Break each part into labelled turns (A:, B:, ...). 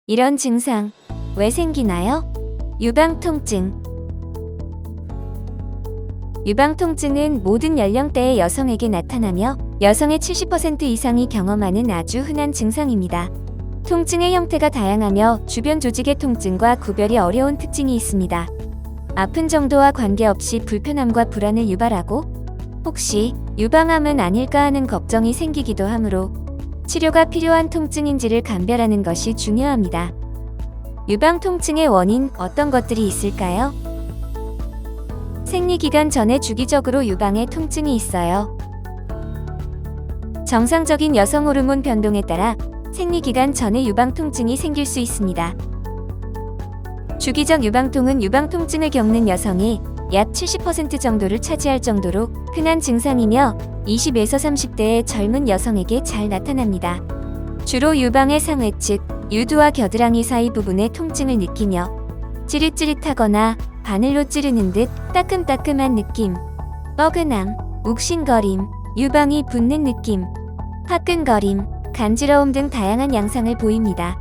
A: 이런 증상 왜 생기나요? 유방통증. 유방통증은 모든 연령대의 여성에게 나타나며 여성의 70% 이상이 경험하는 아주 흔한 증상입니다. 통증의 형태가 다양하며 주변 조직의 통증과 구별이 어려운 특징이 있습니다. 아픈 정도와 관계없이 불편함과 불안을 유발하고 혹시 유방암은 아닐까 하는 걱정이 생기기도 하므로 치료가 필요한 통증인지를 감별하는 것이 중요합니다. 유방통증의 원인 어떤 것들이 있을까요? 생리기간 전에 주기적으로 유방에 통증이 있어요. 정상적인 여성 호르몬 변동에 따라 생리기간 전에 유방통증이 생길 수 있습니다. 주기적 유방통은 유방통증을 겪는 여성의 약 70% 정도를 차지할 정도로 흔한 증상이며 20에서 30대의 젊은 여성에게 잘 나타납니다. 주로 유방의 상외측, 유두와 겨드랑이 사이 부분의 통증을 느끼며 찌릿찌릿하거나 바늘로 찌르는 듯 따끔따끔한 느낌, 뻐근함, 욱신거림, 유방이 붓는 느낌, 화끈거림, 간지러움 등 다양한 양상을 보입니다.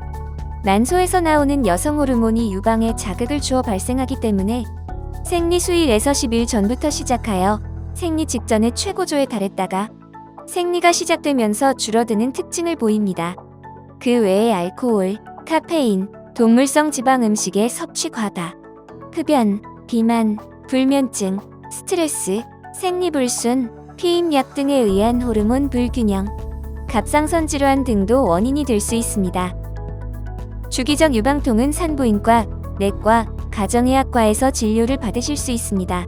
A: 난소에서 나오는 여성 호르몬이 유방에 자극을 주어 발생하기 때문에 생리 수일에서 10일 전부터 시작하여 생리 직전의 최고조에 달했다가 생리가 시작되면서 줄어드는 특징을 보입니다. 그 외에 알코올, 카페인, 동물성 지방 음식의 섭취 과다, 흡연, 비만, 불면증, 스트레스, 생리불순, 피임약 등에 의한 호르몬 불균형, 갑상선 질환 등도 원인이 될 수 있습니다. 주기적 유방통은 산부인과, 내과, 가정의학과에서 진료를 받으실 수 있습니다.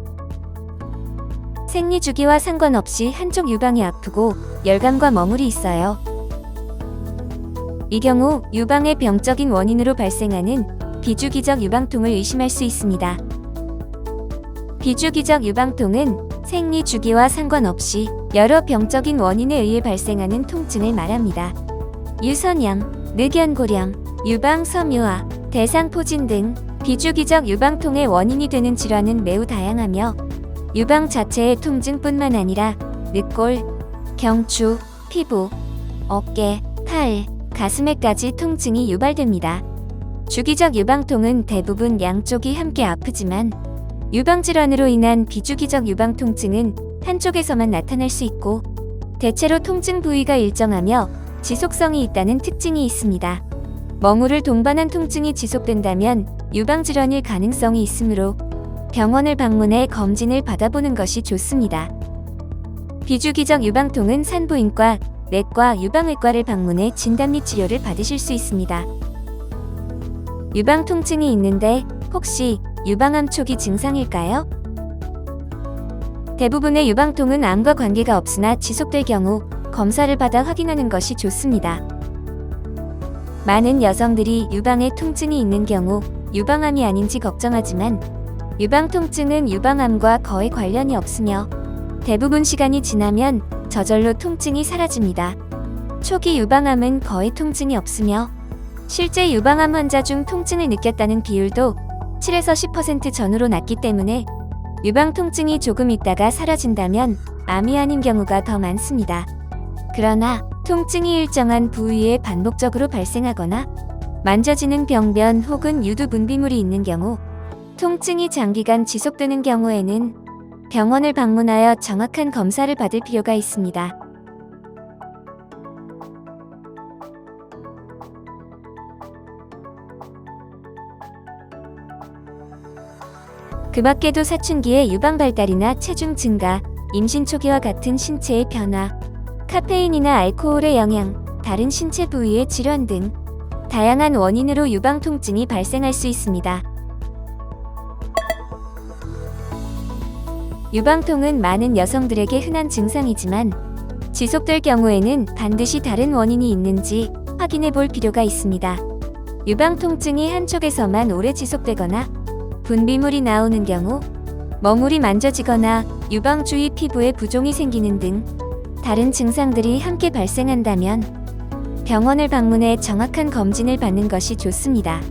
A: 생리 주기와 상관없이 한쪽 유방이 아프고 열감과 머물이 있어요. 이 경우 유방의 병적인 원인으로 발생하는 비주기적 유방통을 의심할 수 있습니다. 비주기적 유방통은 생리 주기와 상관없이 여러 병적인 원인에 의해 발생하는 통증을 말합니다. 유선염, 늑연고렴, 유방섬유화, 대상포진 등 비주기적 유방통의 원인이 되는 질환은 매우 다양하며 유방 자체의 통증뿐만 아니라 늑골, 경추, 피부, 어깨, 팔, 가슴에까지 통증이 유발됩니다. 주기적 유방통은 대부분 양쪽이 함께 아프지만 유방질환으로 인한 비주기적 유방통증은 한쪽에서만 나타날 수 있고 대체로 통증 부위가 일정하며 지속성이 있다는 특징이 있습니다. 머무를 동반한 통증이 지속된다면 유방질환일 가능성이 있으므로 병원을 방문해 검진을 받아보는 것이 좋습니다. 비주기적 유방통은 산부인과, 내과, 유방의과를 방문해 진단 및 치료를 받으실 수 있습니다. 유방통증이 있는데 혹시 유방암 초기 증상일까요? 대부분의 유방통은 암과 관계가 없으나 지속될 경우 검사를 받아 확인하는 것이 좋습니다. 많은 여성들이 유방에 통증이 있는 경우 유방암이 아닌지 걱정하지만 유방통증은 유방암과 거의 관련이 없으며 대부분 시간이 지나면 저절로 통증이 사라집니다. 초기 유방암은 거의 통증이 없으며 실제 유방암 환자 중 통증을 느꼈다는 비율도 7에서 10% 전후로 낮기 때문에 유방통증이 조금 있다가 사라진다면 암이 아닌 경우가 더 많습니다. 그러나 통증이 일정한 부위에 반복적으로 발생하거나 만져지는 병변 혹은 유두 분비물이 있는 경우, 통증이 장기간 지속되는 경우에는 병원을 방문하여 정확한 검사를 받을 필요가 있습니다. 그 밖에도 사춘기의 유방 발달이나 체중 증가, 임신 초기와 같은 신체의 변화, 카페인이나 알코올의 영향, 다른 신체 부위의 질환 등 다양한 원인으로 유방 통증이 발생할 수 있습니다. 유방통은 많은 여성들에게 흔한 증상이지만 지속될 경우에는 반드시 다른 원인이 있는지 확인해 볼 필요가 있습니다. 유방통증이 한쪽에서만 오래 지속되거나 분비물이 나오는 경우, 머물이 만져지거나 유방 주위 피부에 부종이 생기는 등 다른 증상들이 함께 발생한다면 병원을 방문해 정확한 검진을 받는 것이 좋습니다.